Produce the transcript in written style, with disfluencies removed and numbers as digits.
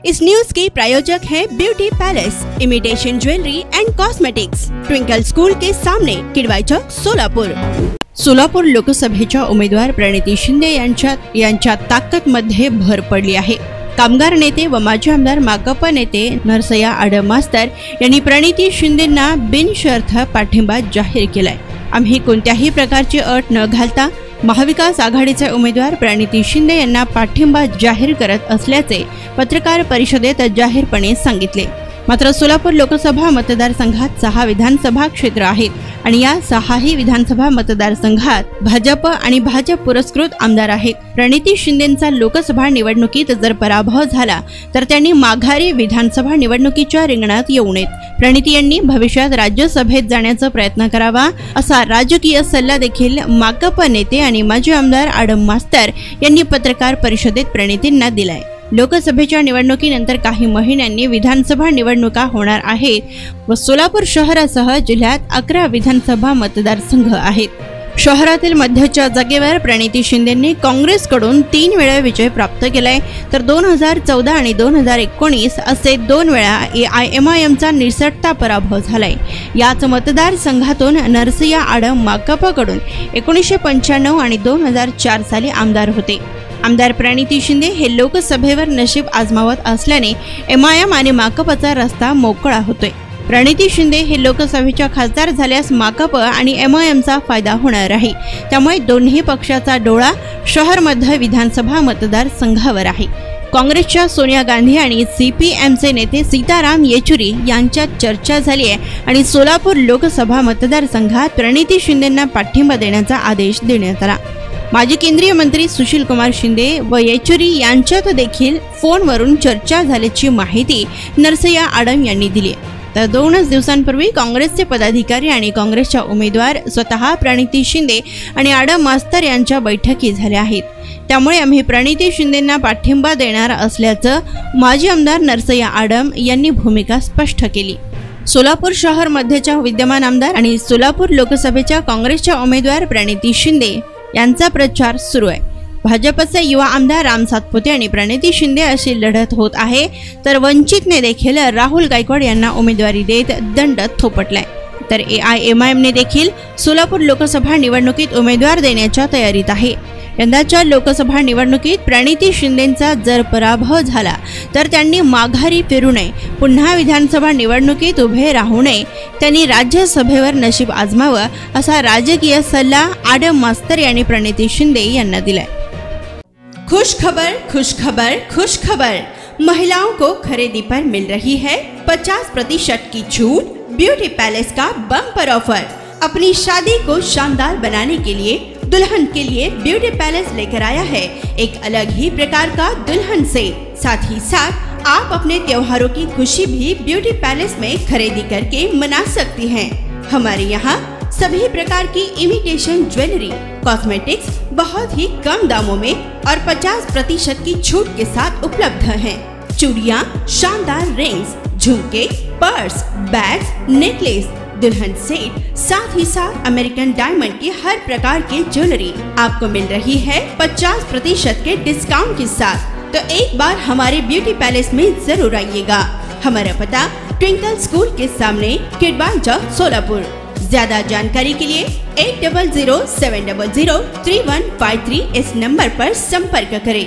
इस news के प्रायोजक हैं beauty palace, imitation jewellery and cosmetics, twinkle school के सामने, किडवाई चौक, सोलापूर। सोलापूर लोकसभेच्या उमेदवार प्रणिती शिंदे यांच्या ताकदमध्ये भर पडली आहे। कामगार नेते व माजी आमदार माकप नेते नरसय्या आडम मास्तर यांनी प्रणिती शिंदेंना बिनशर्त पाठिंबा जाहीर केलाय। आम्ही कोणत्याही प्रकारची अट न घालता महाविकास आघाडीचे उमेदवार प्रणिती शिंदे यांना पाठिंबा जाहीर करत असल्याचे पत्रकार परिषदेत जाहीरपणे सांगितले। मात्र सोलापूर लोकसभा मतदारसंघात 6 विधानसभा क्षेत्र आहेत आणि या 6ही विधानसभा मतदारसंघात भाजप आणि भाजप पुरस्कृत आमदार आहेत। प्रणिती शिंदेंचा लोकसभा निवडणुकीत जर पराभव झाला तर त्यांनी माघारी विधानसभा निवडणुकीच्या रिंगणात येऊ नयेत। प्रणिती यांनी भविष्यात राज्यसभेत जाण्याचा प्रयत्न करावा असा राजकीय सल्ला देखील माकप नेते आणि माजी आमदार आडम मास्तर यांनी पत्रकार परिषदेत प्रणितींना दिलाय। लोकसभेच्या निवडणुकीनंतर काही महिन्यांनी विधानसभा निवडणुका होणार आहेत व सोलापूर शहरासह जिल्ह्यात 11 विधानसभा मतदारसंघ आहेत। शहरातील मध्यच्या जागेवर प्रणिती शिंदेंनी काँग्रेसकडून 3 वेळा विजय प्राप्त केलाय, तर 2014 आणि 2019 असे 2 वेळा AIMIMचा निसटता पराभव झालाय। याच मतदारसंघातून नरसय्या आडम माकपकडून 1995 आणि 2004 साली आमदार होते। आमदार प्रणिती शिंदे हे लोकसभेवर नशीब आजमावत असल्याने MIM आणि माकपचा रस्ता मोकळा होतोय। प्रणिती शिंदे हे लोकसभेच्या खासदार झाल्यास माकप आणि MIMचा फायदा होणार आहे। त्यामुळे दोन्ही पक्षाचा डोळा शहर मध्य विधानसभा मतदारसंघावर आहे। काँग्रेसच्या सोनिया गांधी आणि CPMचे नेते सीताराम येचुरी यांच्यात चर्चा झाली आहे आणि सोलापूर लोकसभा मतदारसंघात प्रणिती शिंदेंना पाठिंबा देण्याचा आदेश देण्यात आला। माजी केंद्रीय मंत्री सुशील कुमार शिंदे व येचुरी यांच्यात देखील फोनवरून चर्चा झाल्याची माहिती नरसय्या आडम यांनी दिली। तर 2 दिवसांपूर्वी काँग्रेसचे पदाधिकारी आणि काँग्रेसच्या उमेदवार स्वतः प्रणिती शिंदे आणि आडम मास्तर यांच्या बैठकी झाल्या आहेत। त्यामुळे आम्ही प्रणिती शिंदेंना पाठिंबा देणार असल्याचं माजी आमदार नरसय्या आडम यांनी भूमिका स्पष्ट केली। सोलापूर शहर मध्यच्या विद्यमान आमदार आणि सोलापूर लोकसभेच्या काँग्रेसच्या उमेदवार प्रणिती शिंदे यांचा प्रचार सुरू आहे। भाजपचे युवा आमदार राम सातपुते आणि प्रणिती शिंदे अशी लढत होत आहे, तर वंचितने देखील राहुल गायकवाड यांना उमेदवारी देत दंड थोपटलाय। तर AIMIMने देखील सोलापूर लोकसभा निवडणुकीत उमेदवार देण्याच्या तयारीत आहे। यंदाच्या लोकसभा निवडणुकीत प्रणिती शिंदेंचा जर पराभव झाला तर त्यांनी माघारी फिरू नये, पुन्हा विधानसभा निवडणुकीत उभे राहू नये, त्यांनी राज्यसभेवर नशीब आजमावं असा राजकीय सल्ला आडम मास्तर यांनी प्रणिती शिंदे यांना दिलाय। खुश खबर, खुश खबर, खुश खबर। महिलाओं को खरीदी पर मिल रही है 50% की छूट। ब्यूटी पैलेस का बम्पर ऑफर। अपनी शादी को शानदार बनाने के लिए दुल्हन के लिए ब्यूटी पैलेस लेकर आया है एक अलग ही प्रकार का दुल्हन सेट। साथ ही साथ आप अपने त्योहारों की खुशी भी ब्यूटी पैलेस में खरीदी करके मना सकती हैं। हमारे यहाँ सभी प्रकार की इमिटेशन ज्वेलरी, कॉस्मेटिक्स बहुत ही कम दामों में और 50% की छूट के साथ उपलब्ध हैं। चूड़ियाँ, शानदार रिंग्स, झुमके, पर्स, बैग्स, नेकलेस, दुल्हन सेट, साथ ही साथ अमेरिकन डायमंड की हर प्रकार की ज्वेलरी आपको मिल रही है 50% के डिस्काउंट के साथ। तो एक बार हमारे ब्यूटी पैलेस में जरूर आइएगा। हमारा पता ट्विंकल स्कूल के सामने, किडवाई चौक, सोलापुर। ज्यादा जानकारी के लिए 8007003153 इस नंबर पर संपर्क करें।